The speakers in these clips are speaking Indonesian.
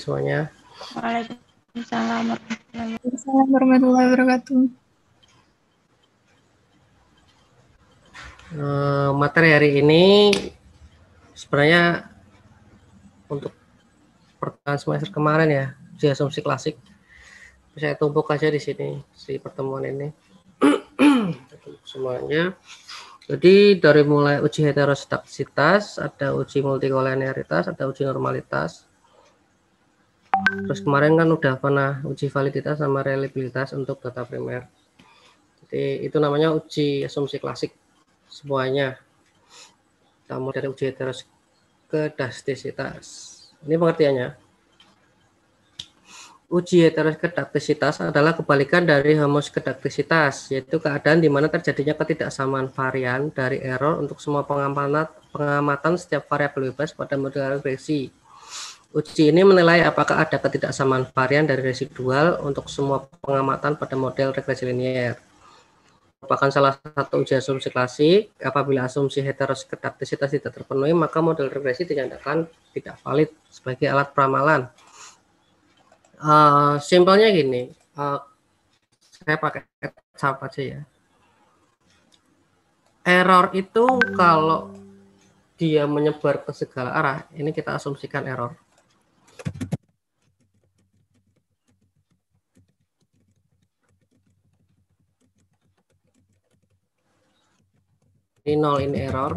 semuanya. Waalaikumsalam warahmatullahi wabarakatuh. Materi hari ini sebenarnya untuk pertengahan semester kemarin ya, uji asumsi klasik. Saya tumpuk aja di sini di pertemuan ini. Semuanya. Jadi dari mulai uji heterostaktisitas, ada uji multikolinearitas, ada uji normalitas. Terus kemarin kan udah pernah uji validitas sama reliabilitas untuk data primer. Jadi itu namanya uji asumsi klasik semuanya. Kita mulai dari uji heterostaktisitas. Ini pengertiannya. Uji heterostaktisitas adalah kebalikan dari homoskedaktisitas, yaitu keadaan di mana terjadinya ketidaksamaan varian dari error untuk semua pengamatan setiap variabel bebas pada model regresi. Uji ini menilai apakah ada ketidaksamaan varian dari residual untuk semua pengamatan pada model regresi linier. Merupakan salah satu uji asumsi klasik. Apabila asumsi heteroskaktisitas tidak terpenuhi, maka model regresi dinyatakan tidak valid sebagai alat peramalan. Simpelnya gini, saya pakai kecap aja ya. Error itu kalau dia menyebar ke segala arah, ini kita asumsikan error. Ini 0 ini error.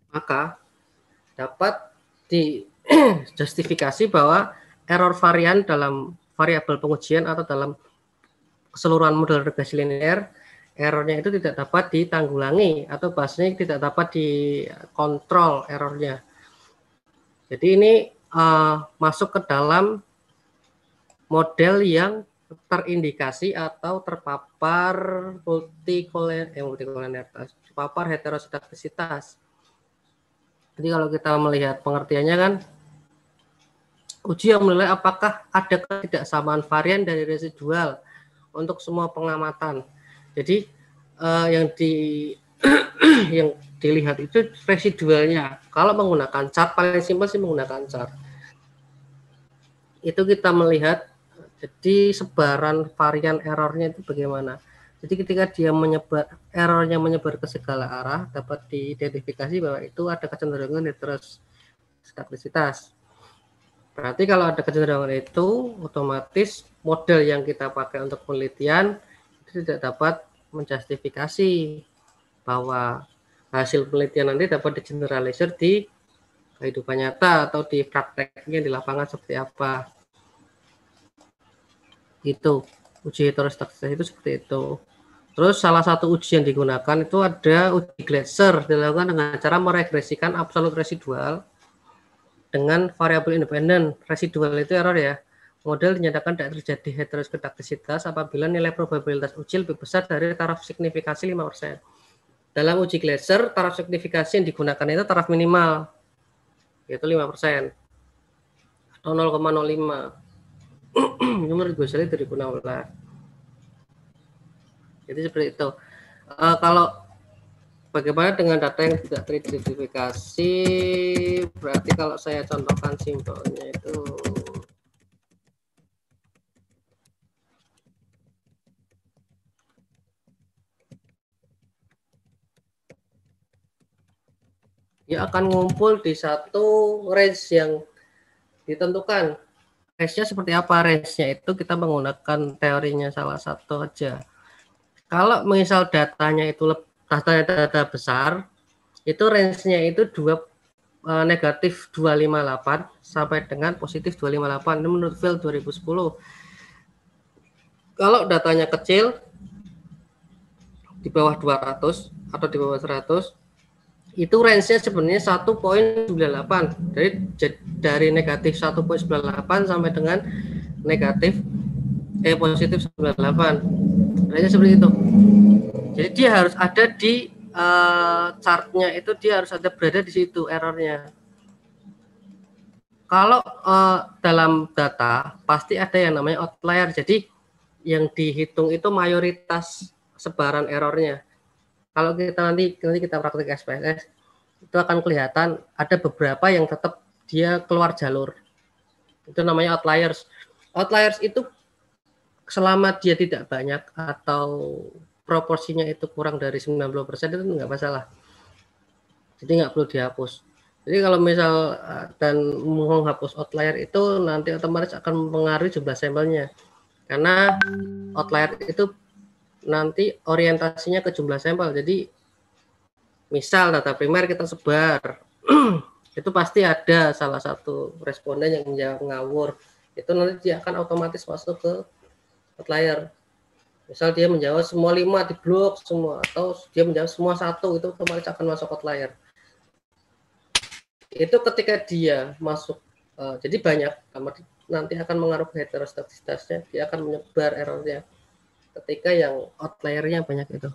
Maka dapat dijustifikasi bahwa error varian dalam variabel pengujian atau dalam keseluruhan model regresi linear, errornya itu tidak dapat ditanggulangi atau bahasanya tidak dapat dikontrol errornya. Jadi ini masuk ke dalam model yang terindikasi atau terpapar multikolinearitas, terpapar heteroskaktisitas. Jadi kalau kita melihat pengertiannya kan, uji yang menilai apakah ada ketidaksamaan varian dari residual untuk semua pengamatan. Jadi yang dilihat itu residualnya. Kalau menggunakan chart, paling simpel sih menggunakan chart. Itu kita melihat jadi sebaran varian errornya itu bagaimana. Jadi ketika dia errornya menyebar ke segala arah, dapat diidentifikasi bahwa itu ada kecenderungan heteroskaktisitas. Berarti kalau ada kecenderungan itu, otomatis model yang kita pakai untuk penelitian itu tidak dapat menjustifikasi bahwa hasil penelitian nanti dapat digeneralisir di kehidupan nyata atau di prakteknya di lapangan seperti apa. Itu uji heterostaktisitas itu seperti itu. Terus salah satu uji yang digunakan itu ada uji Glasser, dilakukan dengan cara meregresikan absolut residual dengan variabel independen. Residual itu error ya. Model dinyatakan tidak terjadi heteroskaktisitas apabila nilai probabilitas uji lebih besar dari taraf signifikasi 5%. Dalam uji Glasser, taraf signifikasi yang digunakan itu taraf minimal, yaitu 5%, atau 0,05. Nomor gue dari 2016. Jadi seperti itu. Kalau bagaimana dengan data yang tidak teridentifikasi, berarti kalau saya contohkan simpelnya itu dia akan ngumpul di satu range yang ditentukan. Range-nya seperti apa? Range-nya itu kita menggunakan teorinya salah satu aja. Kalau misal datanya itu data besar, itu range-nya itu negatif 258 sampai dengan positif 258. Ini menurut Phil 2010. Kalau datanya kecil, di bawah 200 atau di bawah 100, itu range-nya sebenarnya 1,98. Dari negatif 1,98 sampai dengan positif 98. Range-nya seperti itu. Jadi dia harus ada di chartnya itu, dia harus ada berada di situ errornya. Kalau dalam data pasti ada yang namanya outlier. Jadi yang dihitung itu mayoritas sebaran errornya. kalau kita nanti kita praktik SPSS, itu akan kelihatan ada beberapa yang tetap dia keluar jalur. Itu namanya outliers. Outliers itu selama dia tidak banyak atau proporsinya itu kurang dari 90% itu nggak masalah. Jadi nggak perlu dihapus. Jadi kalau misal dan menghapus outlier itu nanti otomatis akan mempengaruhi jumlah sampelnya. Karena outlier itu nanti orientasinya ke jumlah sampel. Jadi misal data primer kita sebar, itu pasti ada salah satu responden yang menjawab ngawur. Itu nanti dia akan otomatis masuk ke outlier. Misal dia menjawab semua 5 di blok semua, atau dia menjawab semua 1, itu otomatis akan masuk outlier. Itu ketika dia masuk, jadi banyak, nanti akan mengaruh ke heterostatistitasnya, dia akan menyebar errornya ketika yang outliernya banyak itu.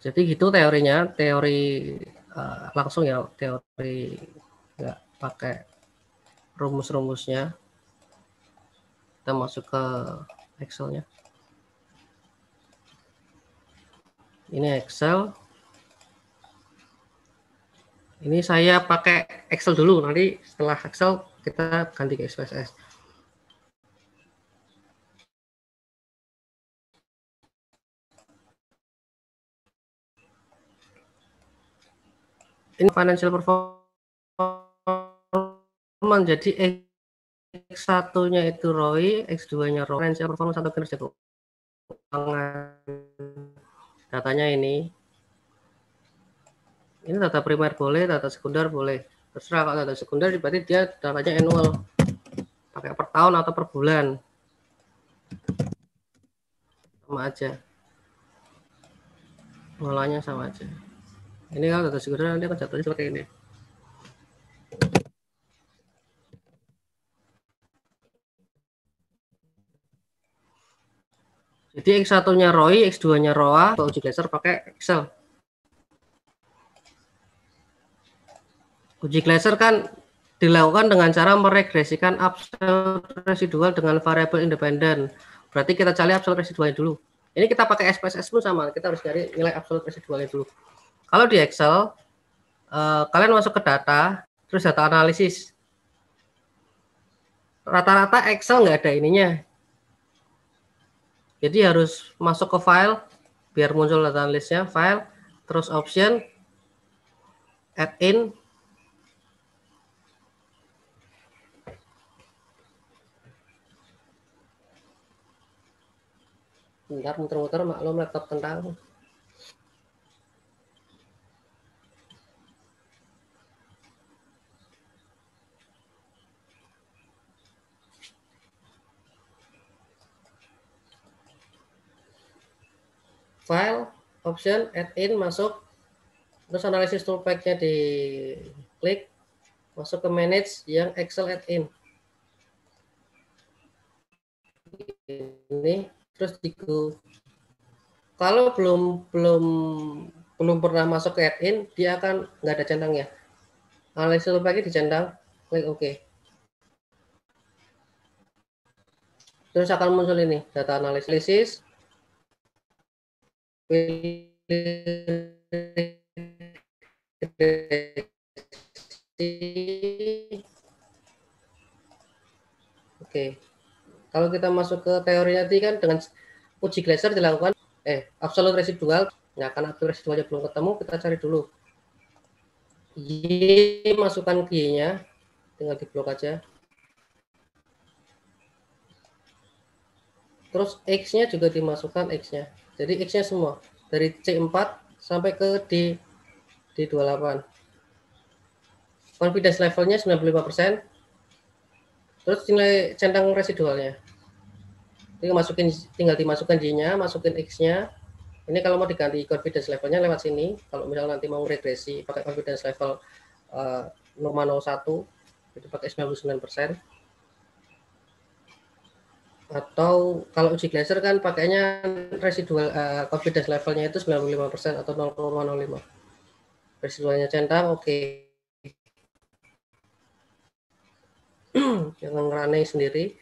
Jadi gitu teorinya, teori langsung ya, teori nggak pakai rumus-rumusnya. Kita masuk ke Excel-nya. Ini Excel. Ini saya pakai Excel dulu, nanti setelah Excel kita ganti ke SPSS. Ini financial performance, jadi X1-nya itu ROI, X2-nya ROI, financial performance atau kinerja keuangan. Datanya ini data primer boleh, data sekunder boleh. Terserah, kalau data sekunder berarti dia datanya annual, pakai per tahun atau per bulan, sama aja, polanya sama aja. Ini kalau data sekunder nanti akan jatuhnya seperti ini. Jadi X1-nya ROI, X2-nya ROA, kalau uji Glaser pakai Excel. Uji Glaser kan dilakukan dengan cara meregresikan absolut residual dengan variabel independen. Berarti kita cari absolut residualnya dulu. Ini kita pakai SPSS pun sama, kita harus cari nilai absolut residualnya dulu. Kalau di Excel, kalian masuk ke data, terus data analisis. Rata-rata Excel nggak ada ininya. Jadi harus masuk ke file, biar muncul data analisisnya, file, terus option, add in, bentar muter-muter, maklum laptop tentang. File, option, add in, masuk, terus analisis toolpack-nya di klik, masuk ke manage yang Excel add in. Ini terus di go. Kalau belum pernah masuk ke add in, dia akan nggak ada centangnya. Analisis toolpack dicentang, klik OK. Terus akan muncul ini data analisis, Oke. Kalau kita masuk ke teorinya tadi kan dengan uji Glaser dilakukan absolute residual. Nah, karena absolute residualnya belum ketemu, kita cari dulu. Y, masukkan Y-nya, tinggal diblok aja. Terus X-nya juga dimasukkan X-nya. Jadi X-nya semua dari C4 sampai ke D28. Confidence levelnya 95%. Terus nilai centang residualnya. Tinggal dimasukkan Y-nya, masukin X-nya. Ini kalau mau diganti confidence levelnya lewat sini. Kalau misalnya nanti mau regresi pakai confidence level 0,01, itu pakai 99%. Atau kalau uji Glaser kan pakainya residual confidence levelnya itu 95% atau 0,05. Residualnya centang, oke. Jangan ngeranai sendiri.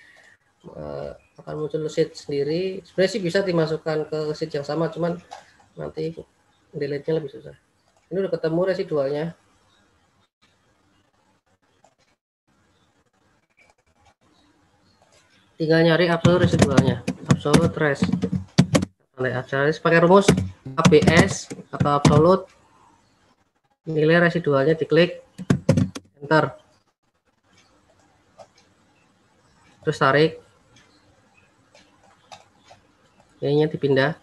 akan muncul sheet sendiri. Sebenarnya sih bisa dimasukkan ke sheet yang sama, cuman nanti delete-nya lebih susah. Ini udah ketemu residualnya. Tinggal nyari absolute residualnya, absolute res. Pakai rumus ABS atau absolute, nilai residualnya diklik, enter, terus tarik, ininya dipindah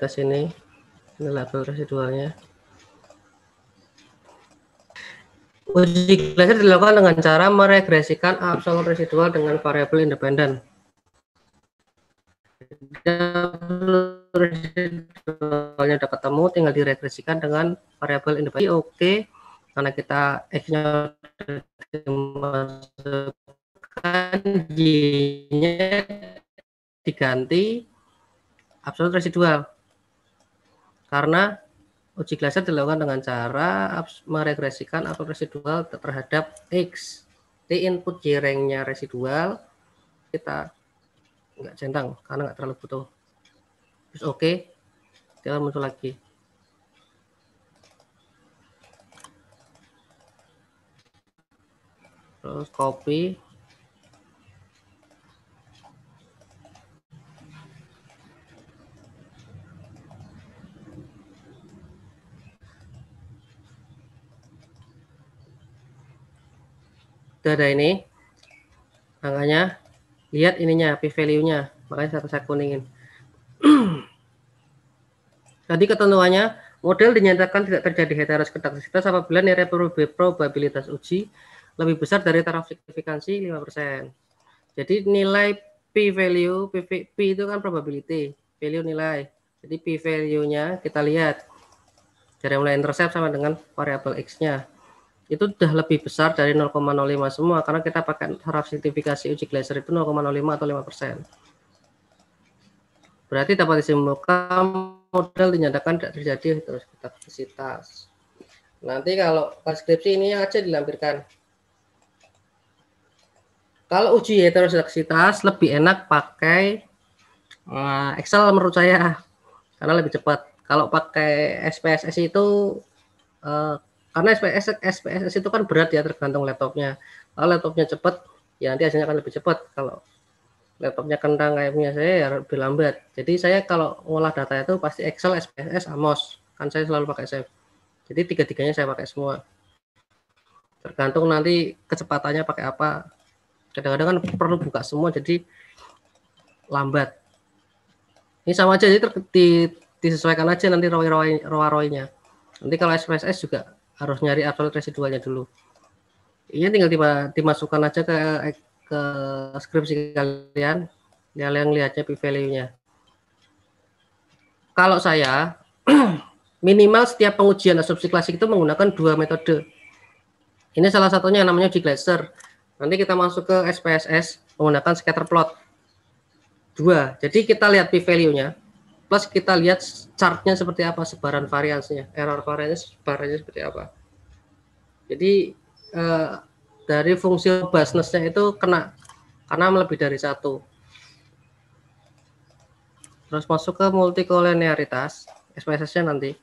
ke sini, ini label residualnya. Uji Glaser dilakukan dengan cara meregresikan absolute residual dengan variabel independen. Residualnya udah ketemu, tinggal diregresikan dengan variabel independen. Oke, karena kita X-nya dimasukkan, Y-nya diganti absolute residual. Karena uji Glaser dilakukan dengan cara meregresikan absolute residual terhadap X. Di input J-rank-nya residual kita nggak centang karena nggak terlalu butuh. Terus oke, dia muncul lagi. Terus copy, udah ada ini angkanya, lihat ininya p-value-nya, makanya saya kuningin. Tadi ketentuannya, model dinyatakan tidak terjadi heteroskedastisitas apabila nilai probabilitas uji lebih besar dari taraf signifikansi 5%. Jadi nilai p-value, p itu kan probability, value nilai. Jadi p-value-nya kita lihat dari mulai intercept sama dengan variabel x-nya. Itu sudah lebih besar dari 0,05 semua karena kita pakai taraf signifikasi uji Glaser itu 0,05 atau 5%. Berarti dapat disimpulkan model dinyatakan tidak terjadi heteroskedastisitas. Nanti kalau transkripsi ini aja dilampirkan. Kalau uji heteroskedastisitas lebih enak pakai Excel menurut saya karena lebih cepat. Kalau pakai SPSS itu karena SPSS itu kan berat ya, tergantung laptopnya. Kalau laptopnya cepat, ya nanti hasilnya akan lebih cepat. Kalau laptopnya kentang kayak punya saya ya lebih lambat. Jadi saya kalau ngolah data itu pasti Excel, SPSS, Amos. Kan saya selalu pakai Save. Jadi tiga-tiganya saya pakai semua. Tergantung nanti kecepatannya pakai apa. Kadang-kadang kan perlu buka semua jadi lambat. Ini sama aja, jadi disesuaikan aja nanti ROI-nya. Nanti kalau SPSS juga harus nyari absolute residualnya dulu. Ini tinggal dimasukkan aja ke skripsi kalian, yang lihatnya p-value-nya. Kalau saya minimal setiap pengujian asumsi klasik itu menggunakan 2 metode. Ini salah satunya namanya uji Glaser. Nanti kita masuk ke SPSS menggunakan scatter plot 2. Jadi kita lihat p-value-nya plus kita lihat chartnya seperti apa, sebaran variansinya, error variansinya sebarannya seperti apa. Jadi dari fungsi robustness-nya itu kena karena lebih dari satu. Terus masuk ke multikolinearitas, SPSS-nya nanti.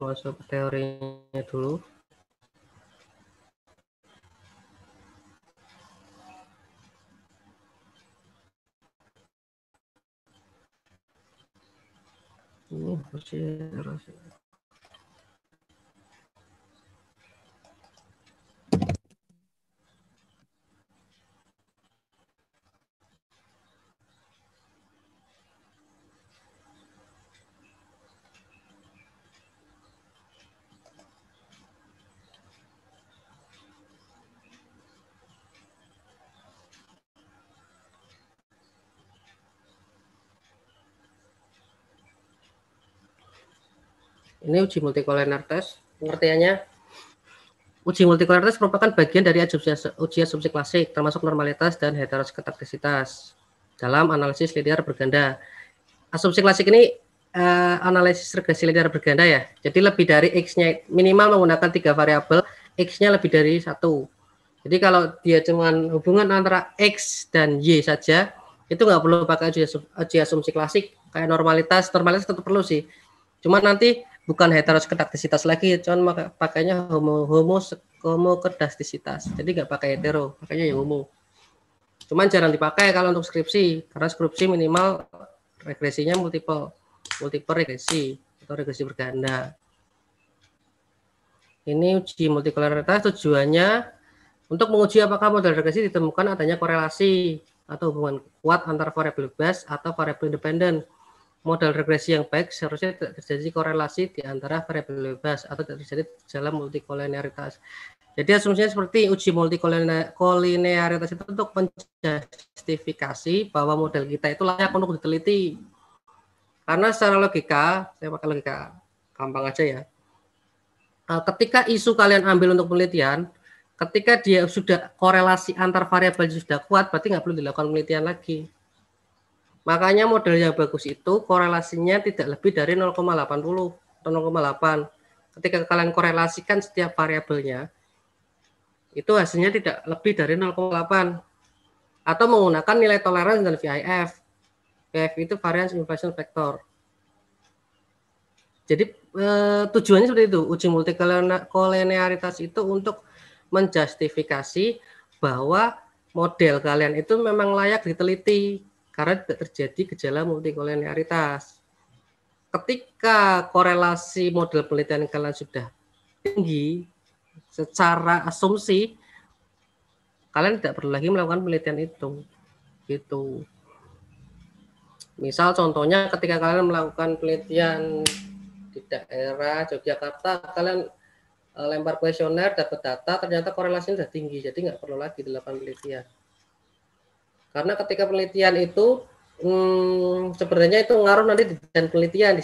Masuk ke teorinya dulu. Ini uji multikolinearitas. Pengertiannya, uji multikolinearitas merupakan bagian dari uji asumsi klasik, termasuk normalitas dan heteroskedastisitas dalam analisis linear berganda. Asumsi klasik ini analisis regresi linear berganda ya. Jadi lebih dari X-nya minimal menggunakan 3 variabel, X-nya lebih dari 1. Jadi kalau dia cuma hubungan antara X dan Y saja, itu nggak perlu pakai uji asumsi klasik. Kayak normalitas tetap perlu sih. Cuma nanti bukan heterosketaktisitas lagi, cuman pakainya homokedastisitas. Jadi nggak pakai hetero, pakainya yang homo. Cuman jarang dipakai kalau untuk skripsi, karena skripsi minimal regresinya multiple regresi atau regresi berganda. Ini uji multikolaritas tujuannya untuk menguji apakah model regresi ditemukan adanya korelasi atau hubungan kuat antara variabel bebas atau variabel independen. Model regresi yang baik seharusnya tidak terjadi korelasi di antara variabel bebas atau tidak terjadi dalam multikolinearitas. Jadi asumsinya seperti uji multikolinearitas itu untuk menjustifikasi bahwa model kita itu layak untuk diteliti. Karena secara logika, saya pakai logika gampang aja ya. Ketika isu kalian ambil untuk penelitian, ketika dia sudah korelasi antar variabel sudah kuat, berarti nggak perlu dilakukan penelitian lagi. Makanya model yang bagus itu korelasinya tidak lebih dari 0,80 atau 0,8. Ketika kalian korelasikan setiap variabelnya, itu hasilnya tidak lebih dari 0,8. Atau menggunakan nilai toleransi dan VIF. VIF itu variance inversion factor. Jadi tujuannya seperti itu. Uji multikolinearitas itu untuk menjustifikasi bahwa model kalian itu memang layak diteliti karena tidak terjadi gejala multikolinearitas. Ketika korelasi model penelitian kalian sudah tinggi, secara asumsi kalian tidak perlu lagi melakukan penelitian itu. Gitu. Misal contohnya ketika kalian melakukan penelitian di daerah Yogyakarta, kalian lempar kuesioner, dapat data, ternyata korelasinya sudah tinggi, jadi nggak perlu lagi dilakukan penelitian. Karena ketika penelitian itu sebenarnya itu ngaruh nanti di desain penelitian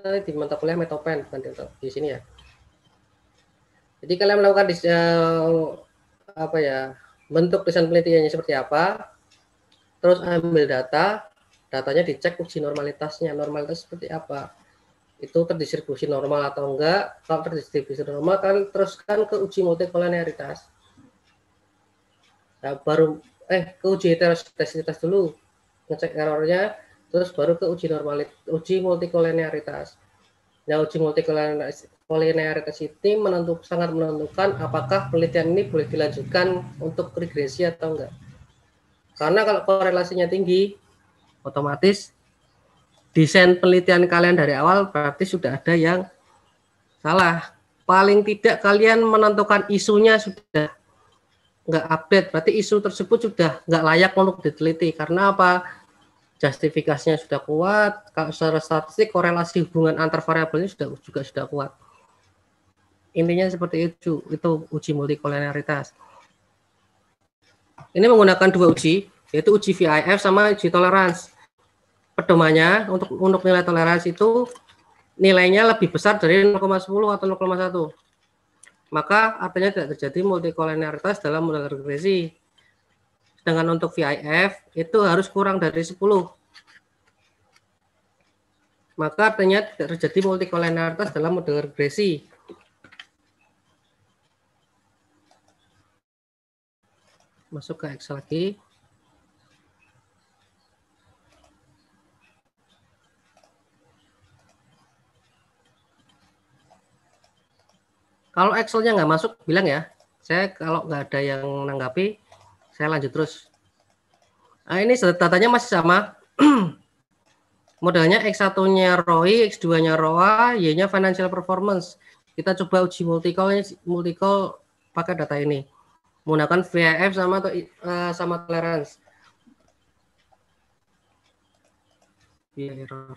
nanti di mata kuliah Metopen, bukan di sini ya. Jadi kalian melakukan bentuk desain penelitiannya seperti apa, terus ambil datanya dicek uji normalitasnya seperti apa, itu terdistribusi normal atau enggak. Kalau terdistribusi normal, kalian teruskan ke uji multikolinearitas. Nah, baru ke uji heterosketaksitas dulu, ngecek errornya, terus baru ke uji multikolinearitas. Nah, uji multikolinearitas ini sangat menentukan apakah penelitian ini boleh dilanjutkan untuk regresi atau enggak. Karena kalau korelasinya tinggi, otomatis desain penelitian kalian dari awal berarti sudah ada yang salah. Paling tidak kalian menentukan isunya sudah nggak update, berarti isu tersebut sudah nggak layak untuk diteliti. Karena apa? Justifikasinya sudah kuat, kalau secara statistik korelasi hubungan antar variabelnya juga sudah kuat. Intinya seperti itu uji multikolinearitas. Ini menggunakan dua uji, yaitu uji VIF sama uji toleransi. Pedomannya untuk nilai toleransi itu nilainya lebih besar dari 0,10 atau 0,1. Maka artinya tidak terjadi multikolinearitas dalam model regresi. Sedangkan untuk VIF itu harus kurang dari 10. Maka artinya tidak terjadi multikolinearitas dalam model regresi. Masuk ke Excel lagi. Kalau Excel-nya nggak masuk, bilang ya. Saya kalau nggak ada yang menanggapi, saya lanjut terus. Nah, ini datanya masih sama. Modalnya X1-nya ROI, X2-nya ROA, Y-nya financial performance. Kita coba uji multikol pakai data ini. Menggunakan VIF sama tolerance. Error.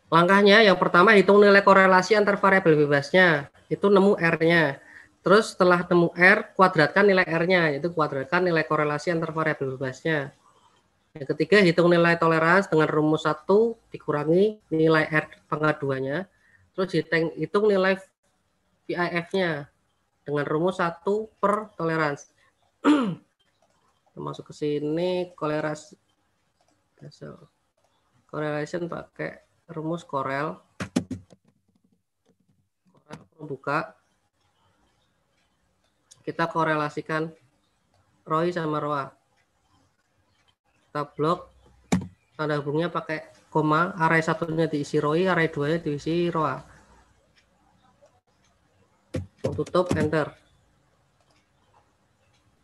Langkahnya yang pertama hitung nilai korelasi antar variabel bebasnya, itu nemu R-nya. Terus setelah nemu R, kuadratkan nilai R-nya, yaitu kuadratkan nilai korelasi antar variabel bebasnya. Yang ketiga, hitung nilai toleransi dengan rumus 1 dikurangi nilai R pangkat 2-nya. Terus hitung nilai VIF-nya dengan rumus 1 per toleransi. masuk ke sini, correlation pakai rumus Corel. Buka. Kita korelasikan ROI sama ROA. Kita blok, tanda hubungnya pakai koma, array satunya diisi ROI, array 2-nya diisi ROA. Tutup, enter.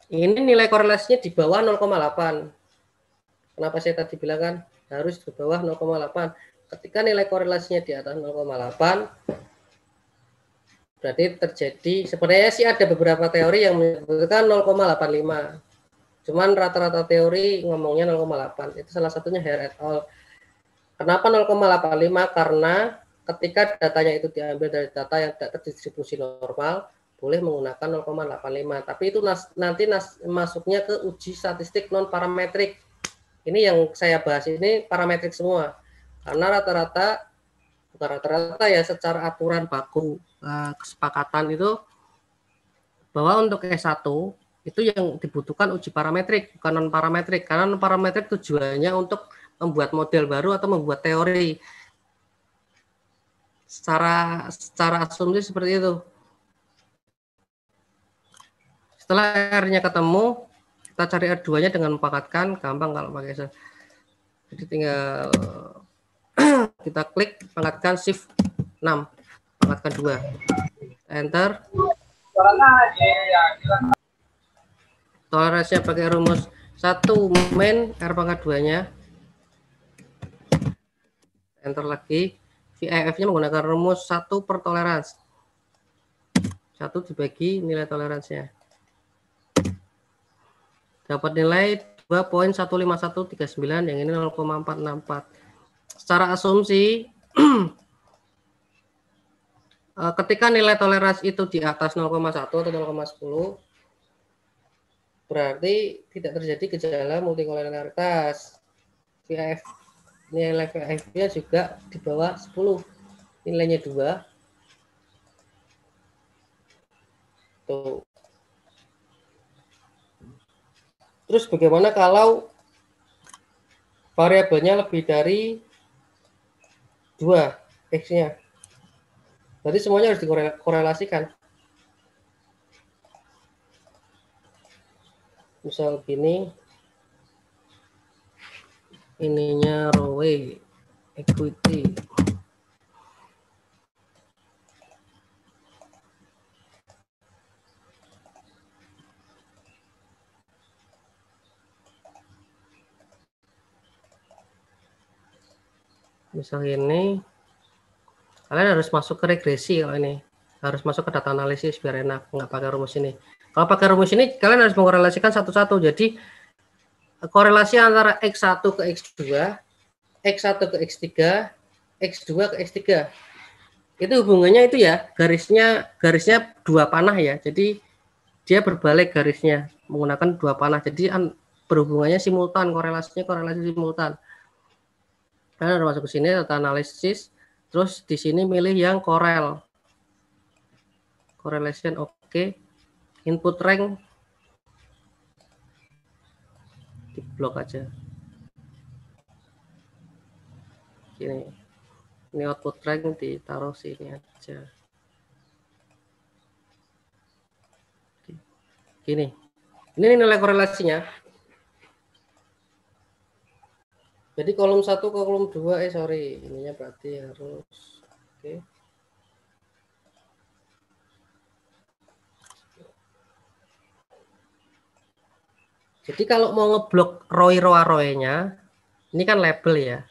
Ini nilai korelasinya di bawah 0,8. Kenapa saya tadi bilang kan harus di bawah 0,8. Ketika nilai korelasinya di atas 0,8, berarti terjadi, sebenarnya sih ada beberapa teori yang menyebutkan 0,85. Cuman rata-rata teori ngomongnya 0,8. Itu salah satunya Hare et al. Kenapa 0,85? Karena ketika datanya itu diambil dari data yang tidak terdistribusi normal, boleh menggunakan 0,85. Tapi itu nanti masuknya ke uji statistik non parametrik. Ini yang saya bahas ini parametrik semua. Karena rata-rata, bukan rata-rata ya, secara aturan baku kesepakatan itu bahwa untuk S1 itu yang dibutuhkan uji parametrik, bukan non parametrik. Karena non parametrik tujuannya untuk membuat model baru atau membuat teori. Secara asumsi seperti itu. Setelah R-nya ketemu, kita cari R2-nya dengan mempangkatkan, gampang kalau pakai. Jadi tinggal kita klik, pangkatkan shift 6, pangkatkan 2. Enter. Toleransinya pakai rumus 1 min R pangkat 2-nya. Enter lagi. VIF-nya menggunakan rumus 1 per toleransi. 1 dibagi nilai toleransinya. Dapat nilai 2.15139, yang ini 0,464. Secara asumsi, ketika nilai toleransi itu di atas 0,1 atau 0,10, berarti tidak terjadi gejala multikolerialitas. VIF, nilai VIF-nya juga di bawah 10, nilainya 2. Tuh. Terus bagaimana kalau variabelnya lebih dari 2 X-nya? Berarti semuanya harus dikorelasikan. Misal gini, ininya ROE, equity. Misal ini, kalian harus masuk ke regresi. Kalau ini harus masuk ke data analisis biar enak, nggak pakai rumus ini. Kalau pakai rumus ini, kalian harus mengkorelasikan satu-satu. Jadi korelasi antara X1 ke X2, X1 ke X3, X2 ke X3. Itu hubungannya itu ya, garisnya 2 panah ya. Jadi dia berbalik garisnya menggunakan 2 panah. Jadi berhubungannya simultan, korelasi simultan. Kalian harus masuk ke sini data analisis, terus di sini milih yang Corel. Correlation oke. Input rank di blok aja. Gini. Ini output rank ditaruh sini aja. Gini. Ini nilai korelasinya. Jadi kolom 1 ke kolom 2, sorry, ininya berarti harus oke. Jadi kalau mau ngeblok ROI ROA-nya, ini kan label ya.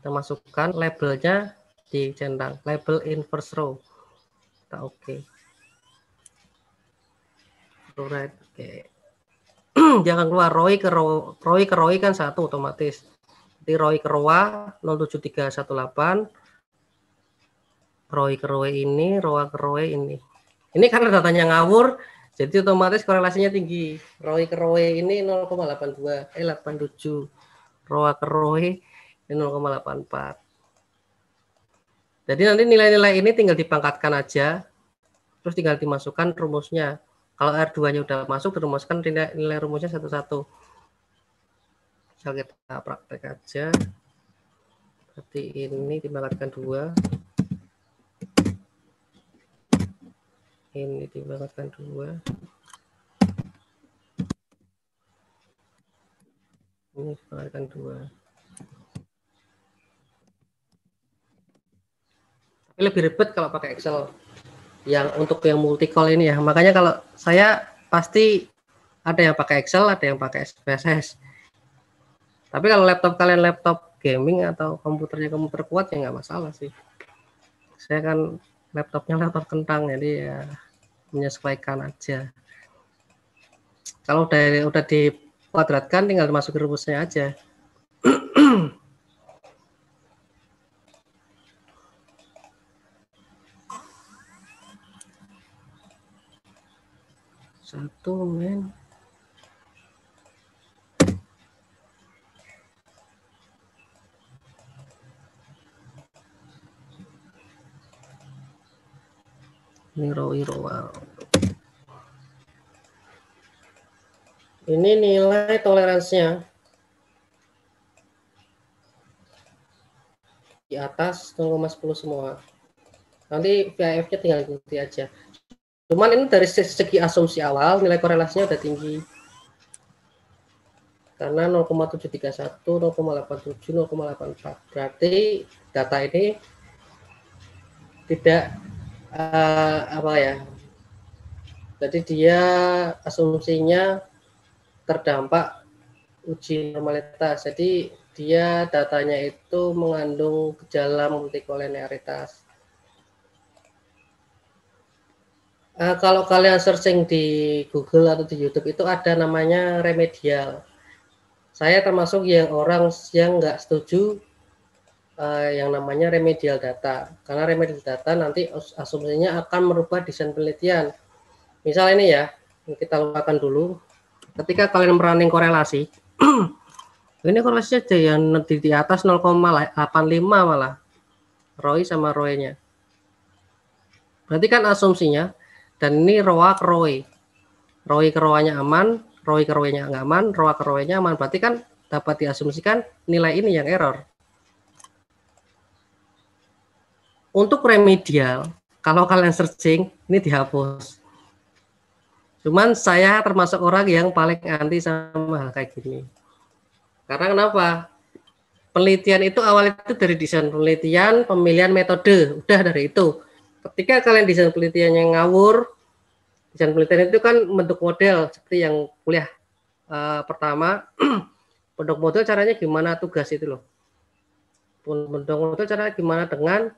Kita masukkan labelnya di centang, label inverse row. Kita oke. Right, oke. Dia akan keluar ROI ke ROI kan 1 otomatis. Jadi ROI ke ROA 07318. ROI ke ROE ini, ROA ke ROE ini. Ini karena datanya ngawur, jadi otomatis korelasinya tinggi. ROI ke ROE ini 0,87. ROA ke ROE ini 0,84. Jadi nanti nilai-nilai ini tinggal dipangkatkan aja, terus tinggal dimasukkan rumusnya. Kalau R2-nya udah masuk, dirumuskan nilai rumusnya satu-satu. Kita praktek aja. Berarti ini dibangkitkan 2. Ini dibangkitkan 2. Ini dibangkitkan 2. Tapi lebih ribet kalau pakai Excel. Yang untuk yang multi call ini ya. Makanya kalau saya pasti ada yang pakai Excel, ada yang pakai SPSS. Tapi kalau laptop kalian laptop gaming atau komputernya komputer kuat ya nggak masalah sih. Saya kan laptopnya laptop kentang, jadi ya menyesuaikan aja. Kalau udah dikuadratkan tinggal dimasukin rumusnya aja. Satu men. Ini row. Ini nilai toleransinya di atas 0,10 semua. Nanti VIF-nya tinggal ikuti aja. Cuman ini dari segi asumsi awal nilai korelasinya udah tinggi. Karena 0,731, 0,87, 0,84. Berarti data ini tidak apa ya? Jadi dia asumsinya terdampak uji normalitas. Jadi dia datanya itu mengandung gejala multikolinearitas. Kalau kalian searching di Google atau di YouTube itu ada namanya remedial. Saya termasuk yang orang yang nggak setuju yang namanya remedial data. Karena remedial data nanti asumsinya akan merubah desain penelitian. Misal ini ya, kita lupakan dulu. Ketika kalian merunning korelasi, ini korelasinya aja yang di atas 0,85 malah. ROI sama ROE-nya. Berarti kan asumsinya, dan ini ROA ke ROE. ROI ke ROA-nya aman, ROI ke ROE-nya nggak aman, ROA ke ROE-nya aman. Berarti kan dapat diasumsikan nilai ini yang error. Untuk remedial, kalau kalian searching, ini dihapus. Cuman saya termasuk orang yang paling anti sama hal kayak gini. Karena kenapa? Penelitian itu awalnya itu dari desain penelitian, pemilihan metode, udah dari itu. Ketika kalian desain penelitiannya ngawur, desain penelitian itu kan bentuk model seperti yang kuliah pertama. Bentuk model caranya gimana, tugas itu loh. Bentuk model caranya gimana dengan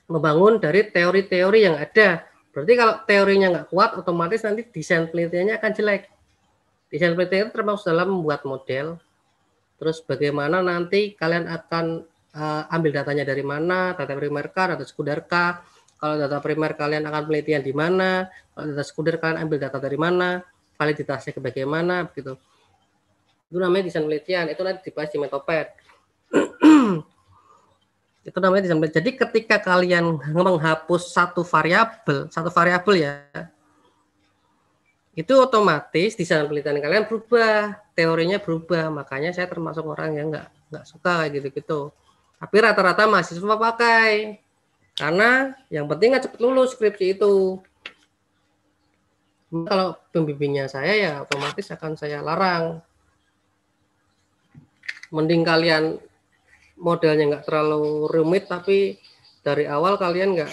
membangun dari teori-teori yang ada. Berarti kalau teorinya nggak kuat, otomatis nanti desain penelitiannya akan jelek. Desain penelitian itu termasuk dalam membuat model. Terus bagaimana nanti kalian akan ambil datanya dari mana, data primer kah, data sekunder kah. Kalau data primer kalian akan penelitian di mana, kalau data sekunder kalian ambil data dari mana, validitasnya bagaimana, begitu. Itu namanya desain penelitian, itu nanti dibahas di Metopad. Itu namanya desain penelitian. Jadi ketika kalian menghapus satu variabel ya, itu otomatis desain penelitian kalian berubah, teorinya berubah. Makanya saya termasuk orang yang nggak suka kayak gitu-gitu. Tapi rata-rata mahasiswa pakai, karena yang penting nggak cepet lulus skripsi itu. Kalau pembimbingnya saya ya otomatis akan saya larang. Mending kalian modelnya nggak terlalu rumit, tapi dari awal kalian nggak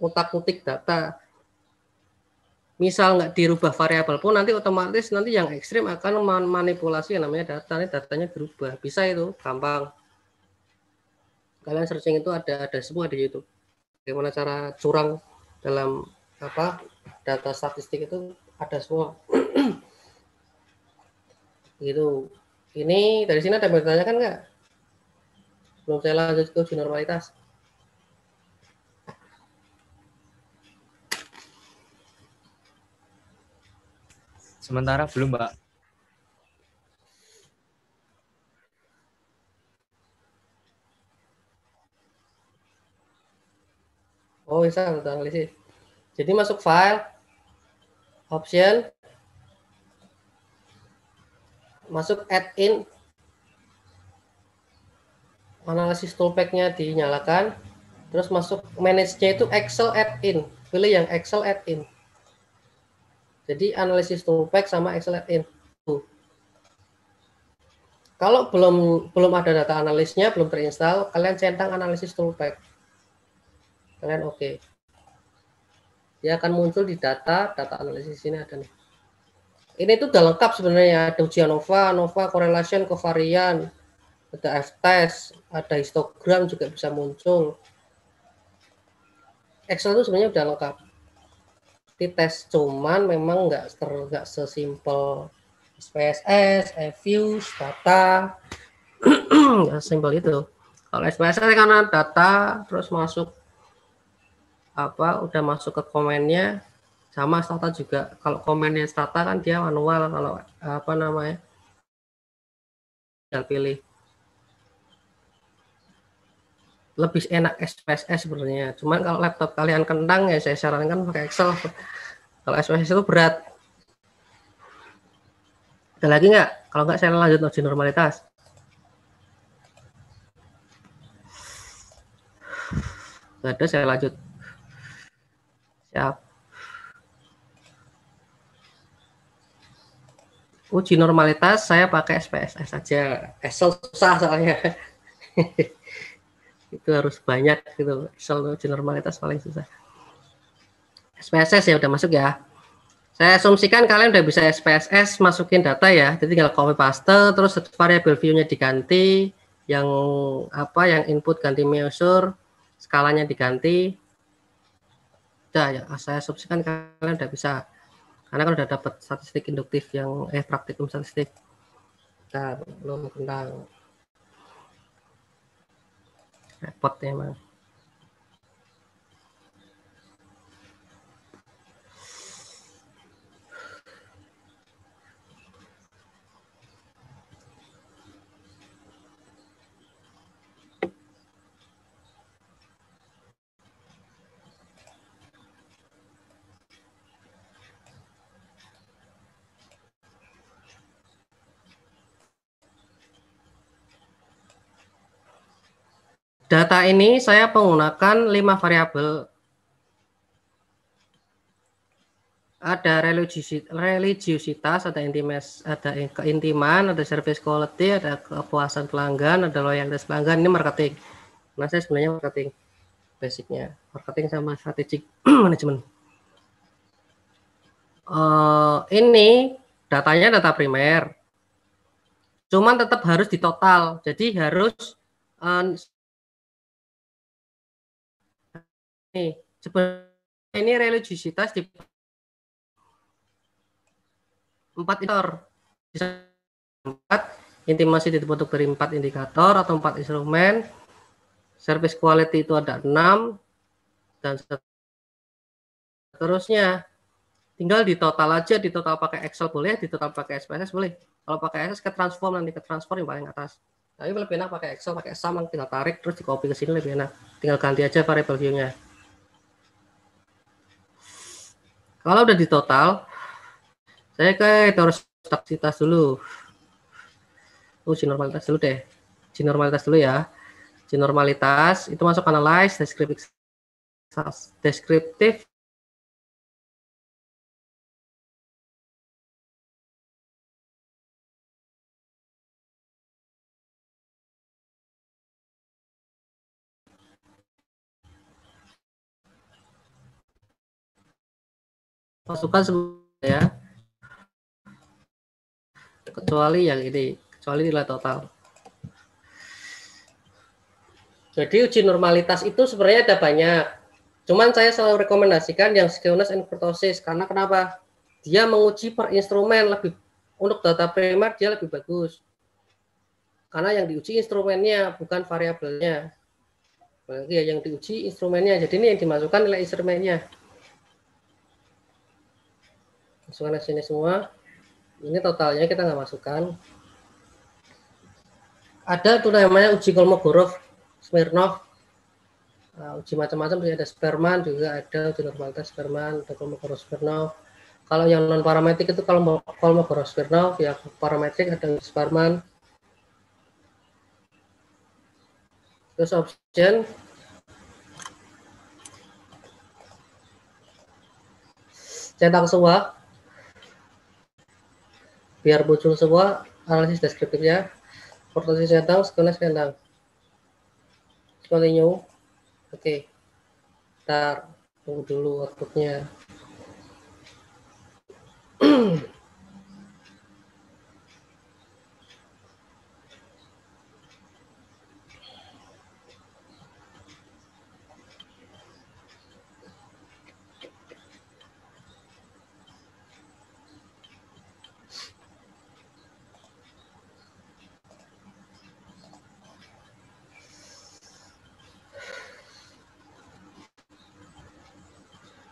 utak-utik data. Misal nggak dirubah variabel pun nanti otomatis nanti yang ekstrim akan manipulasi yang namanya data. Ini datanya berubah. Bisa itu, gampang. Kalian searching itu ada semua di YouTube. Bagaimana cara curang dalam data statistik itu ada semua. Gitu. Ini dari sini ada yang bertanya kan nggak? Sebelum saya lanjut ke uji normalitas. Sementara belum, Mbak. Oh bisa, analisis. Jadi masuk file, option, masuk add in, analisis toolpack-nya dinyalakan, terus masuk manage-nya itu Excel add in, pilih yang Excel add in. Jadi analisis toolpack sama Excel add in. Kalau belum ada data analisnya, belum terinstall, kalian centang analisis toolpack. Kalian oke. Dia akan muncul di data analisis ini ada nih. Ini tuh udah lengkap sebenarnya, ada ujian ANOVA, correlation, covariance, ada F-test, ada histogram juga bisa muncul. Excel itu sebenarnya udah lengkap. Di tes cuman memang nggak sesimpel SPSS, views, data, nggak sesimpel itu. Kalau SPSS karena data terus masuk udah masuk ke komennya, sama Stata juga. Kalau komennya Stata kan dia manual, kalau tinggal pilih. Lebih enak SPSS sebenarnya. Cuman kalau laptop kalian kentang ya saya sarankan pakai Excel. Kalau SPSS itu berat. Ada lagi nggak? Kalau nggak saya lanjut uji normalitas. Nggak ada, saya lanjut. Siap. Uji normalitas saya pakai SPSS saja. Excel susah soalnya. Itu harus banyak gitu. Excel uji normalitas paling susah. SPSS ya udah masuk ya. Saya asumsikan kalian udah bisa SPSS masukin data ya. Jadi tinggal copy paste, terus variabel view-nya diganti, yang input ganti measure, skalanya diganti. Udah ya, saya asumsikan kalian udah bisa. Karena kan udah dapat statistik induktif yang praktikum statistik. Nah, belum tentang repot ya emang. Data ini saya menggunakan 5 variabel. Ada religiusitas, ada keintiman, ada service quality, ada kepuasan pelanggan, ada loyalitas pelanggan. Ini marketing. Nah, saya sebenarnya marketing basicnya, marketing sama strategic manajemen. Ini datanya data primer. Cuman tetap harus ditotal. Jadi harus sebenarnya ini religiusitas di 4 indikator. Bisa 4, intimasi dibentuk dari 4 indikator atau 4 instrumen. Service quality itu ada 6 dan seterusnya. Tinggal di total aja, di total pakai Excel boleh, di total pakai SPSS boleh. Kalau pakai SPSS ke transform, nanti ke transform yang paling atas. Tapi lebih enak pakai Excel, pakai sum, tinggal tarik terus di copy ke sini lebih enak. Tinggal ganti aja variable view-nya. Kalau udah di total, saya ke heterostaksitas dulu. Uji normalitas dulu deh. Uji normalitas dulu ya. Uji normalitas itu masuk analyze, deskriptif, masukkan semuanya, kecuali yang ini, kecuali nilai total. Jadi uji normalitas itu sebenarnya ada banyak. Cuman saya selalu rekomendasikan yang skewness and kurtosis. Karena kenapa? Dia menguji per instrumen, lebih untuk data primer dia lebih bagus. Karena yang diuji instrumennya bukan variabelnya. Ya, yang diuji instrumennya. Jadi ini yang dimasukkan nilai instrumennya. Masukkan ke sini semua. Ini totalnya kita nggak masukkan. Ada tuh namanya uji Kolmogorov, Smirnov. Uji macam-macam, ada Sperman juga, ada uji normalitas Sperman, ada Kolmogorov, Smirnov. Kalau yang non parametrik itu kalau mau Grosvenor, ya parametrik ada Sparman. Terus option cetak semua, biar muncul semua analisis deskriptifnya. Portosis centang, sequence centang. Continue. Oke. Ntar tunggu dulu outputnya.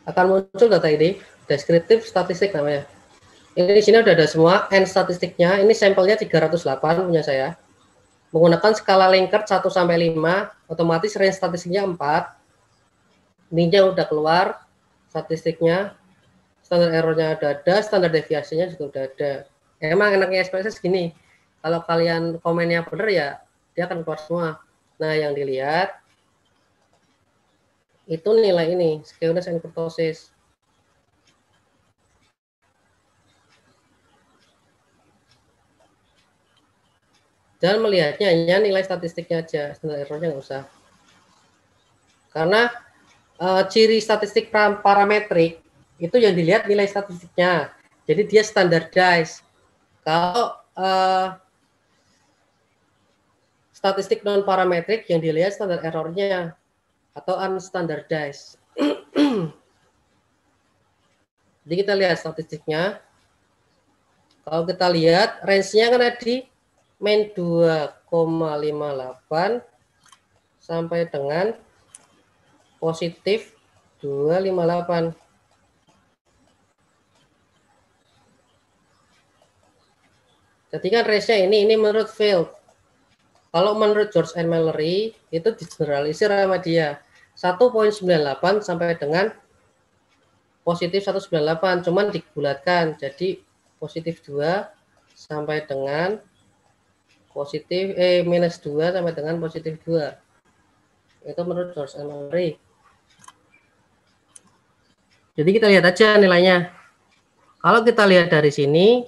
Akan muncul data ini, deskriptif statistik namanya. Ini di sini udah ada semua, N statistiknya, ini sampelnya 308 punya saya. Menggunakan skala Likert 1 sampai 5, otomatis range statistiknya 4. Ininya udah keluar, statistiknya, standar errornya ada, standar deviasinya juga udah ada. Emang enaknya SPSS gini, kalau kalian komennya bener ya, dia akan keluar semua. Nah, yang dilihat, itu nilai ini, skewness and kurtosis. Dan melihatnya hanya nilai statistiknya aja, standar errornya nggak usah. Karena ciri statistik parametrik itu yang dilihat nilai statistiknya. Jadi dia standardized. Kalau statistik non parametrik yang dilihat standar errornya atau unstandardized. Jadi kita lihat statistiknya. Kalau kita lihat range-nya kan di min 2,58 sampai dengan positif 258. Jadi kan range-nya ini menurut Field. Kalau menurut George and Mallory itu digeneralisir sama dia 1,98 sampai dengan positif 198, cuman dibulatkan jadi positif 2 sampai dengan positif minus 2 sampai dengan positif 2. Itu menurut George and Mallory. Jadi kita lihat aja nilainya. Kalau kita lihat dari sini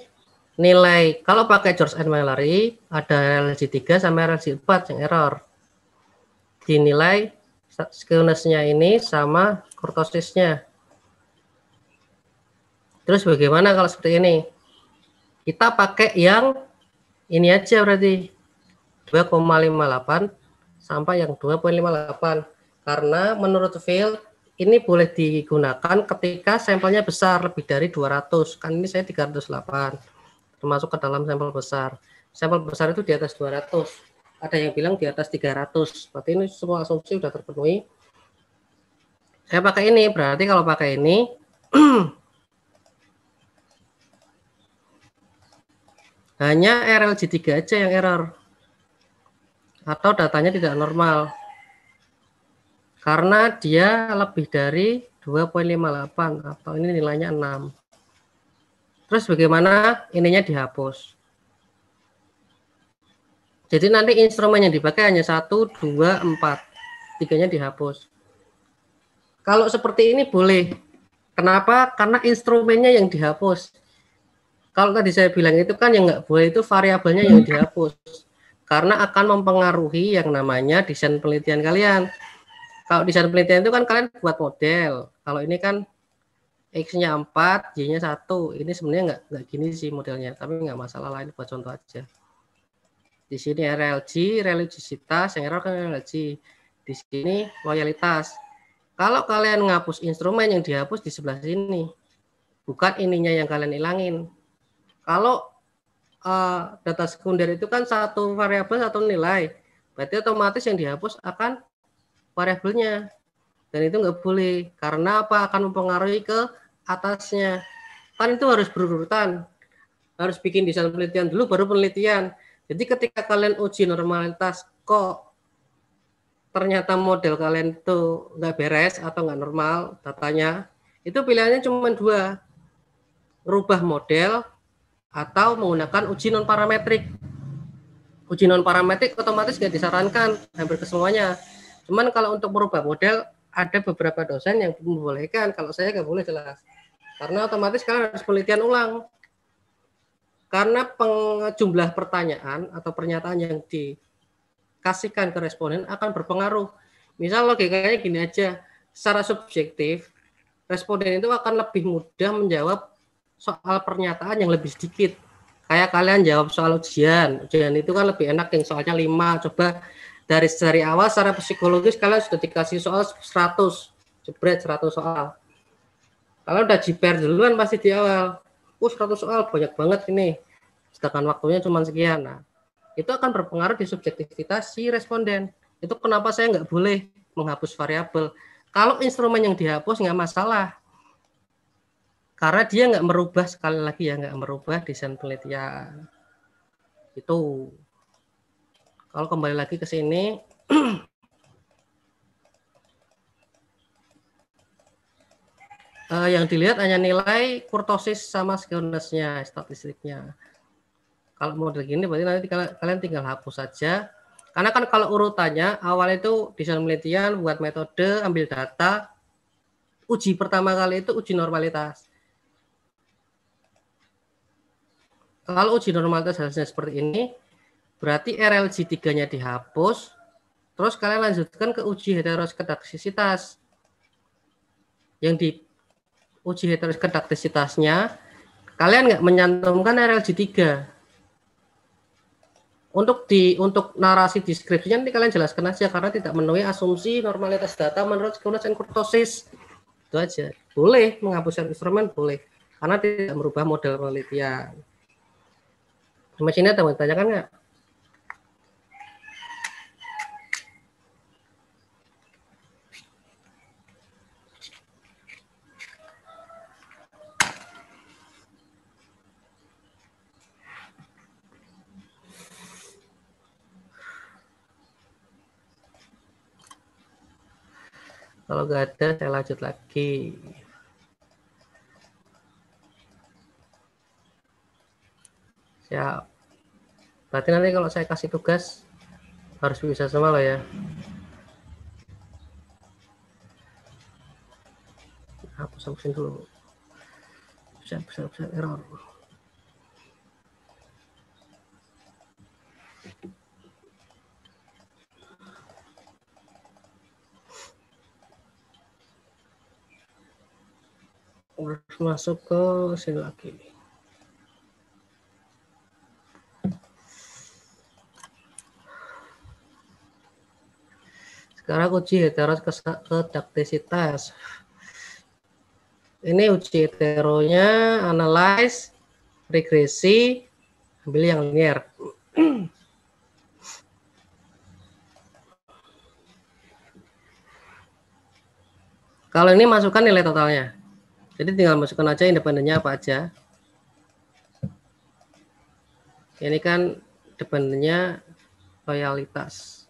nilai kalau pakai George and Mallory ada RLG 3 sampai RLG 4 yang error. Dinilai skewness-nya ini sama kurtosisnya. Terus bagaimana kalau seperti ini? Kita pakai yang ini aja berarti 2,58 sampai yang 2,58 karena menurut Field ini boleh digunakan ketika sampelnya besar lebih dari 200. Kan ini saya 308 termasuk ke dalam sampel besar. Sampel besar itu di atas 200. Ada yang bilang di atas 300. Berarti ini semua asumsi sudah terpenuhi. Saya pakai ini, berarti kalau pakai ini hanya RLG 3 aja yang error. Atau datanya tidak normal. Karena dia lebih dari 2,58 atau ini nilainya 6. Terus bagaimana ininya dihapus? Jadi nanti instrumen yang dipakai hanya 1, 2, 4. 3-nya dihapus. Kalau seperti ini boleh. Kenapa? Karena instrumennya yang dihapus. Kalau tadi saya bilang itu kan yang nggak boleh itu variabelnya yang dihapus. Karena akan mempengaruhi yang namanya desain penelitian kalian. Kalau desain penelitian itu kan kalian buat model. Kalau ini kan X-nya 4, Y-nya 1. Ini sebenarnya nggak gini sih modelnya, tapi nggak masalah lain buat contoh aja. Di sini RLG, religiositas, yang error kan RLG. Di sini loyalitas. Kalau kalian ngapus instrumen yang dihapus di sebelah sini, bukan ininya yang kalian ilangin. Kalau data sekunder itu kan satu variabel satu nilai, berarti otomatis yang dihapus akan variabelnya. Dan itu nggak boleh, karena apa? Akan mempengaruhi ke atasnya. Kan itu harus berurutan. Harus bikin desain penelitian dulu, baru penelitian. Jadi ketika kalian uji normalitas, kok ternyata model kalian itu nggak beres atau nggak normal datanya, itu pilihannya cuma 2. rubah model atau menggunakan uji non parametrik. Uji non parametrik otomatis nggak disarankan hampir ke semuanya. Cuman kalau untuk merubah model ada beberapa dosen yang membolehkan, kalau saya nggak boleh jelas. Karena otomatis kalian harus penelitian ulang. Karena jumlah pertanyaan atau pernyataan yang dikasihkan ke responden akan berpengaruh. Misal logikanya gini aja, secara subjektif responden itu akan lebih mudah menjawab soal pernyataan yang lebih sedikit. Kayak kalian jawab soal ujian itu kan lebih enak yang soalnya 5. Coba dari awal secara psikologis kalian sudah dikasih soal 100, jebret 100 soal. Kalau udah jiper duluan pasti di awal, 100 soal banyak banget ini, sedangkan waktunya cuma sekian. Nah, itu akan berpengaruh di subjektivitas si responden. Itu kenapa saya nggak boleh menghapus variabel. Kalau instrumen yang dihapus nggak masalah, karena dia nggak merubah, sekali lagi ya, nggak merubah desain penelitian. Itu. Kalau kembali lagi ke sini, yang dilihat hanya nilai kurtosis sama skewness-nya, statistiknya. Kalau model gini berarti nanti kalian tinggal hapus saja. Karena kan kalau urutannya awal itu desain penelitian, buat metode, ambil data, uji pertama kali itu uji normalitas. Kalau uji normalitas hasilnya seperti ini, berarti RLG 3-nya dihapus, terus kalian lanjutkan ke uji heteroskedaktisitas. Yang di uji heteroskedaktisitasnya, kalian nggak menyantumkan RLG 3. Untuk narasi deskripsinya nanti kalian jelaskan aja, karena tidak memenuhi asumsi normalitas data menurut skewness dan kurtosis. Itu aja. Boleh menghapuskan instrumen, boleh. Karena tidak merubah model penelitian. Sampai sini ada yang ditanyakan nggak? Kalau nggak ada, saya lanjut lagi. Siap. Berarti nanti kalau saya kasih tugas, harus bisa semua loh ya. Hapus-hapusin dulu. Bisa error. Harus masuk ke sini lagi. Sekarang uji heteroskedaktisitas. Ini uji heteronya, analyze, regresi, ambil yang linear. Kalau ini masukkan nilai totalnya. Jadi tinggal masukkan aja independennya apa aja. Ini kan dependennya loyalitas.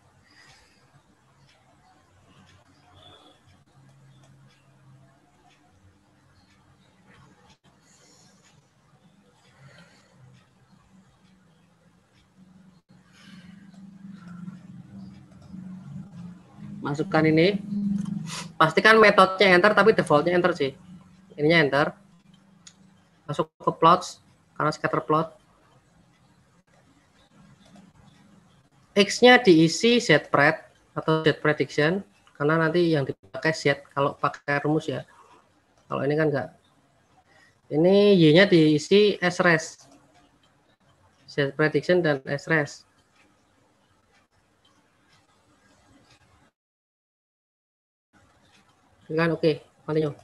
Masukkan ini. Pastikan metodenya enter, tapi defaultnya enter sih. Ininya enter. Masuk ke plots, karena scatter plot. X-nya diisi zpred atau z prediction, karena nanti yang dipakai z kalau pakai rumus ya. Kalau ini kan enggak. Ini y-nya diisi sres, z prediction dan sres. Kan oke, continue.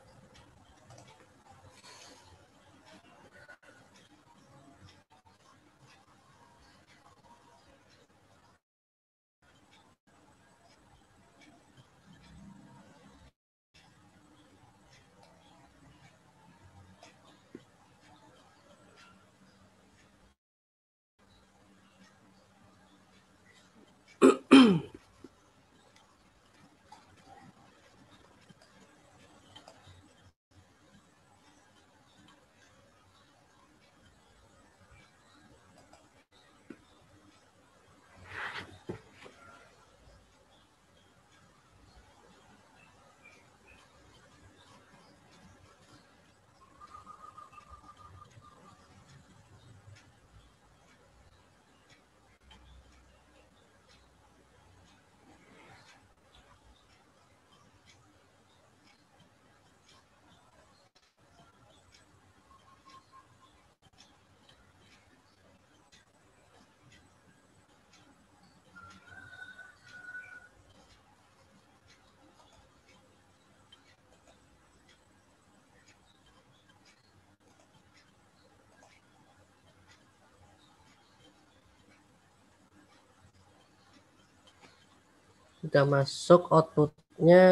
Sudah masuk outputnya.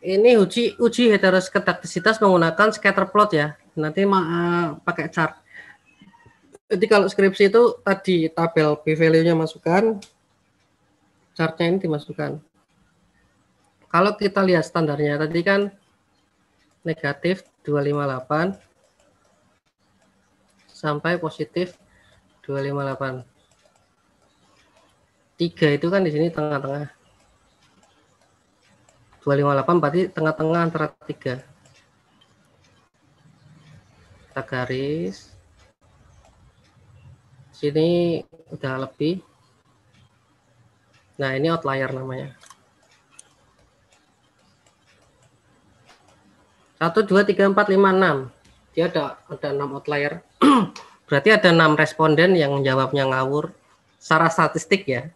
Ini uji heterosketaktisitas menggunakan scatter plot ya. Nanti pakai chart. Jadi kalau skripsi itu tadi tabel p-value-nya masukkan, chartnya ini dimasukkan. Kalau kita lihat standarnya tadi kan negatif 258 sampai positif 258. 3 itu kan di sini tengah-tengah. 258 berarti tengah-tengah antara 3. Kita garis. Sini udah lebih. Nah, ini outlier namanya. 1, 2, 3, 4, 5, 6. Dia ada 6 outlier. Berarti ada 6 responden yang jawabnya ngawur secara statistik ya.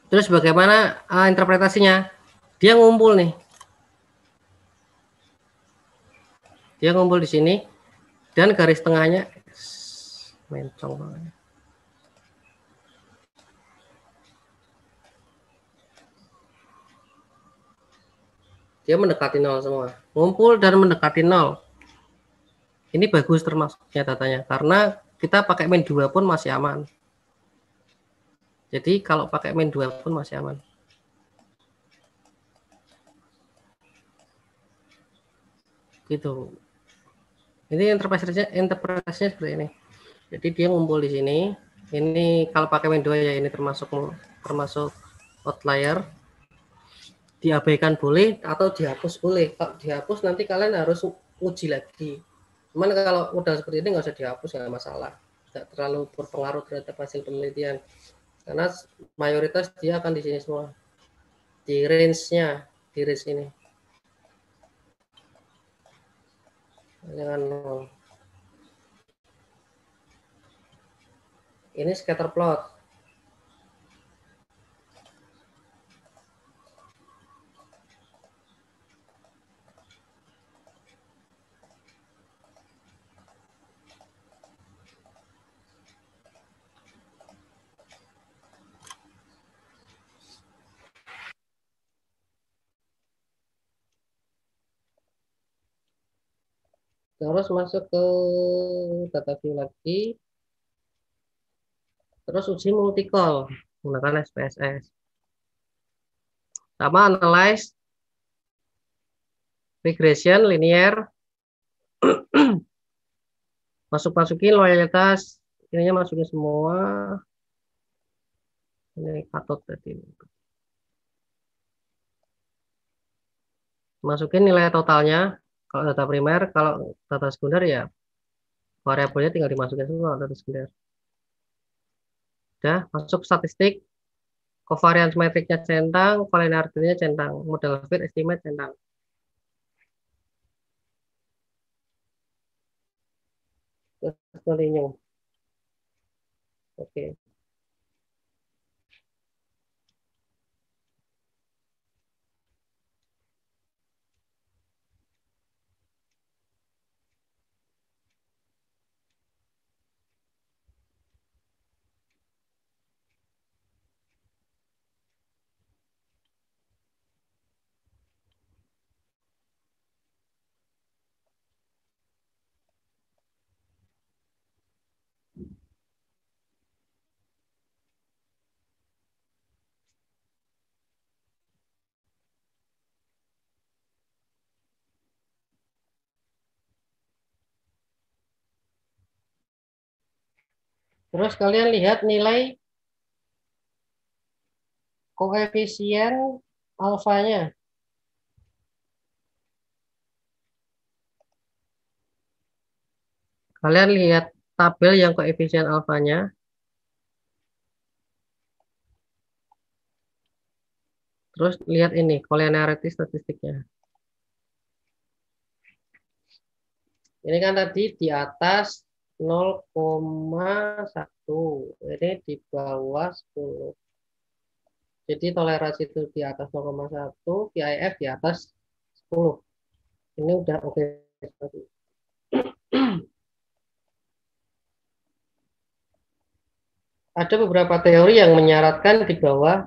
Terus bagaimana interpretasinya? Dia ngumpul nih. Dia ngumpul di sini dan garis tengahnya mencong banget. Dia mendekati 0 semua. Ngumpul dan mendekati 0. Ini bagus termasuknya datanya karena kita pakai min 2 pun masih aman. Jadi kalau pakai min 2 pun masih aman. Gitu. Ini interpretasinya seperti ini. Jadi dia ngumpul di sini. Ini kalau pakai min 2 ya ini termasuk outlier. Diabaikan boleh atau dihapus boleh. Kalau dihapus nanti kalian harus uji lagi. Cuman kalau udah seperti ini nggak usah dihapus, nggak masalah. Nggak terlalu berpengaruh terhadap hasil penelitian. Karena mayoritas dia akan di sini semua. Di range-nya, di range ini. Jangan nol. Ini scatter plot. Terus masuk ke data view lagi. Terus uji multi-call menggunakan SPSS. Sama analyze, regression, linear, masukin loyalitas, ininya masukin semua. Ini katut tadi. Masukin nilai totalnya. Kalau data primer, kalau data sekunder ya variabelnya tinggal dimasukin semua data sekunder. Udah masuk statistik, covariance metriknya centang, collinearity-nya centang, model fit estimate centang. Terus continue. Oke. Terus kalian lihat nilai koefisien alfanya. Kalian lihat tabel yang koefisien alfanya. Terus lihat ini collinearity statistiknya. Ini kan tadi di atas 0,1. Ini di bawah 10. Jadi toleransi itu di atas 0,1, VIF di atas 10. Ini udah oke. ada beberapa teori yang menyarankan di bawah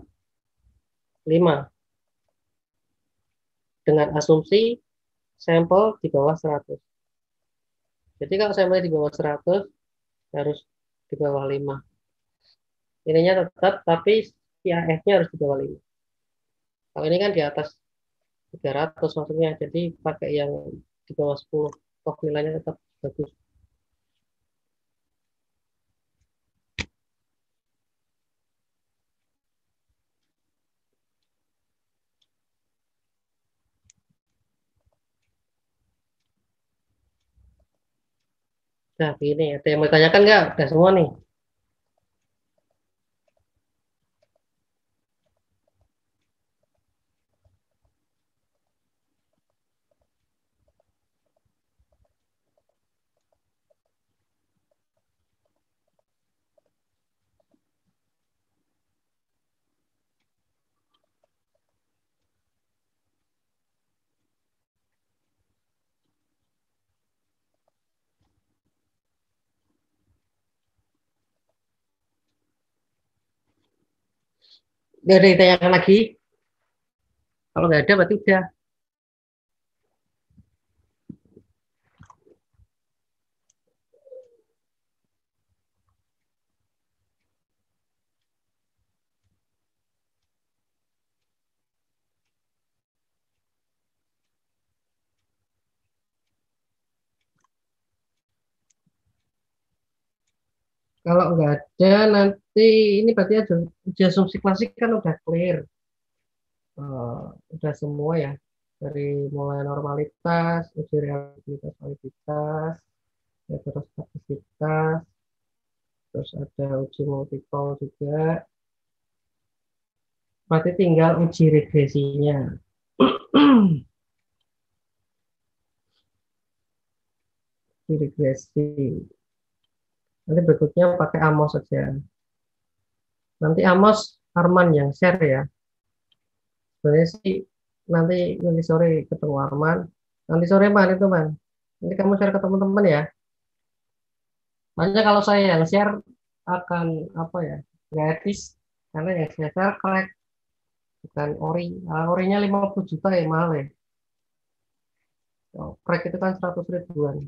5 dengan asumsi sampel di bawah 100. Jadi kalau sampel di bawah 100 harus di bawah 5. Ininya tetap, tapi PAF-nya harus di bawah 5. Kalau ini kan di atas 300 maksudnya, jadi pakai yang di bawah 10. Toh nilainya tetap bagus. Nah, ini ada yang mau tanyakan nggak? Udah semua nih. Nggak ada yang ditanyakan lagi. Kalau nggak ada berarti udah. Kalau nggak ada nanti ini berarti ada uji asumsi klasik kan udah clear. Udah semua ya. Dari mulai normalitas, uji reliabilitas validitas, ya, terus statistikas, terus ada uji multiple juga. Berarti tinggal uji regresinya. Uji regresi. Nanti berikutnya pakai Amos saja. Nanti Amos Arman yang share ya. Sebenarnya sih nanti sore ketemu Arman. Nanti sore man itu man. Nanti kamu share ke teman-teman ya. Makanya kalau saya yang share akan apa ya? Nggak etis karena yang saya share crack bukan ori. Orinya 50 juta ya mahal ya. Crack itu kan 100 ribuan.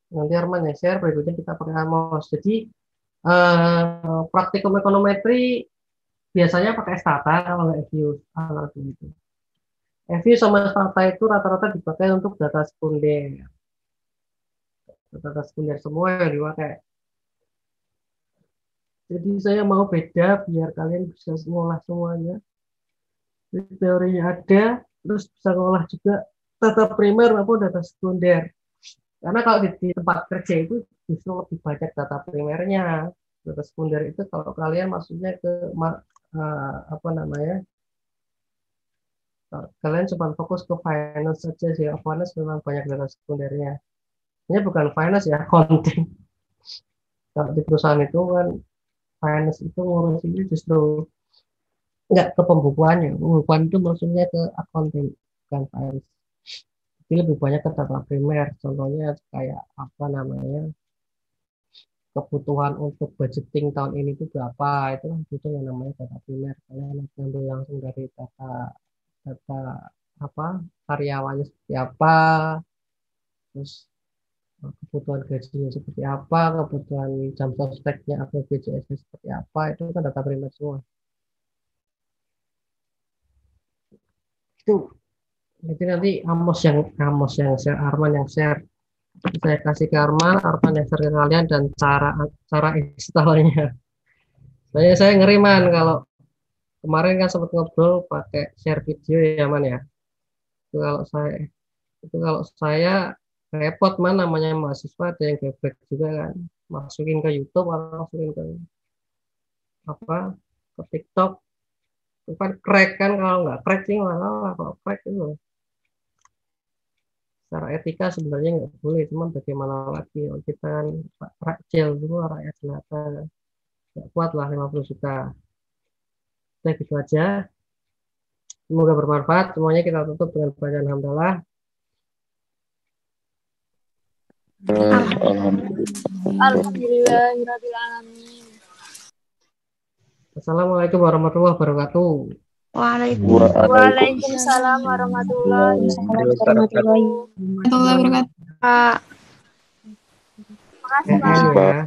Nanti Arman yang share berikutnya kita pakai Amos. Jadi praktikum ekonometri biasanya pakai stata kalau nggak FU gitu. FU sama stata itu rata-rata dipakai untuk data sekunder. Data sekunder semua yang dipakai. Jadi saya mau beda biar kalian bisa ngolah semuanya. Jadi teorinya ada, terus bisa ngolah juga data primer maupun data sekunder. Karena kalau di tempat kerja itu justru lebih banyak data primernya. Data sekunder itu kalau kalian maksudnya ke apa namanya? Kalian cuma fokus ke finance saja sih. Finance memang banyak data sekundernya. Ini bukan finance ya, konten. Kalau di perusahaan itu kan finance itu ngurusinnya justru nggak ke pembukuannya. Pembukuan itu maksudnya ke accounting, bukan finance. Jadi lebih banyak ke data primer. Contohnya kayak apa namanya, kebutuhan untuk budgeting tahun ini itu berapa. Itu kan butuh yang namanya data primer. Kalian ambil langsung dari data data apa karyawannya seperti apa, terus kebutuhan gajinya seperti apa, kebutuhan jam sosteknya atau BPJS seperti apa, itu kan data primer semua. Itu jadi nanti Amos yang share, Arman yang share. Saya kasih ke Arman yang share ke kalian dan cara cara installnya. Saya ngeri man kalau kemarin kan sempat ngobrol pakai share video ya man ya. Itu kalau saya repot man namanya mahasiswa ada yang gebrek juga kan. Masukin ke YouTube atau masukin ke apa ke TikTok itu kan crack kan kalau nggak crack sih malah kalau crack itu secara etika sebenarnya nggak boleh cuman bagaimana lagi kita kan rakyat dulu rakyat jelata nggak kuat lah 50 juta udah gitu aja semoga bermanfaat semuanya kita tutup dengan bacaan hamdalah Alhamdulillahirabbil alamin. Assalamualaikum warahmatullahi wabarakatuh. Waalaikumsalam warahmatullahi wabarakatuh. warahmatullahi wabarakatuh. Pak. Makasih, Pak. Ya.